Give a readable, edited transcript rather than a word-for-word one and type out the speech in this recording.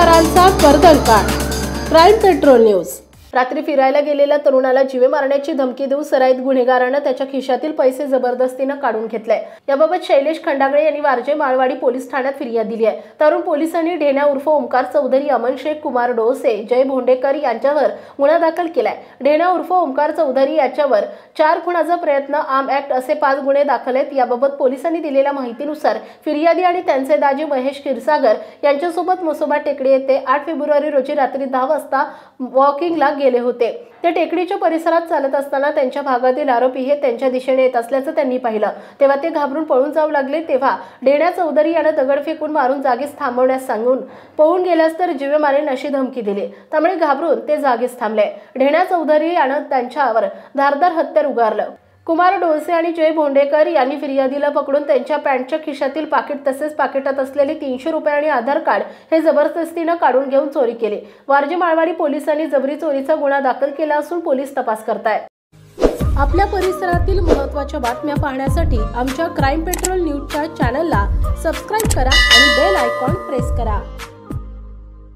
गुन्हेगारांचा कर्दळकाळ। Crime patrol news. रात्री फिरायला गेलेल्या तरुणाला जीवे मारण्याची धमकी देऊन सराईत गुन्हेगाराने त्याच्या खिशातील पैसे जबरदस्तीने काढून घेतले। याबाबत शैलेश खंडागळे यांनी वारजे माळवाडी पोलीस ठाण्यात फिर्याद दिली आहे। तरुण पोलिसांनी ढेण्या उर्फ ओमकार चौधरी, अमन शेख, कुमार डोसे, जय भोंडेकर यांच्यावर गुन्हा दाखल केलाय। ढेण्या उर्फ ओमकार चौधरी याच्यावर 4 खुनाचा प्रयत्न, आर्म ऍक्ट असे 5 गुन्हे दाखल आहेत। याबाबत पोलिसांनी दिलेल्या माहितीनुसार फिर्यादी आणि त्यांचे दाजी महेश क्षीरसागर यांच्यासोबत मसोबा टेकडी येथे 8 फेब्रुवारी रोजी रात्री 10 वाजता वॉकिंगला गेले होते। ते टेकडीच्या परिसरात चालत असताना त्यांच्या भागातील आरोपी हे त्यांच्या दिशेने येत असल्याचं त्यांनी पाहिलं। तेव्हा ते घाबरून पळून जाऊ लागले। तेव्हा ढेण्या चौधरी याने दगड फेकून मारून जागीच थांबवण्यास सांगून पळून गेल्यास तर जीवे मारेन अशी धमकी दिली। त्यामुळे घाबरून ते जागीच थांबले। ढेण्या चौधरी याने त्यांच्यावर धारदार हत्यार उगारलं। कुमार डोसे आणि जय भोंडेकर यांनी फिर्यादीला पकडून त्यांच्या पॅन्टच्या खिशातील पाकिट तसेच पाकिटात असलेले 300 रुपये आणि आधार कार्ड हे जबरदस्तीने काढून घेऊन चोरी केली। वारजे माळवाडी पोलिसांनी जबरी चोरीचा गुन्हा दाखल केला असून पोलीस तपास करतायत। आपल्या परिसरातील महत्त्वाच्या बातम्या पाहण्यासाठी आमच्या क्राईम पेट्रोल न्यूजच्या चॅनलला सबस्क्राइब करा आणि बेल आयकॉन प्रेस करा।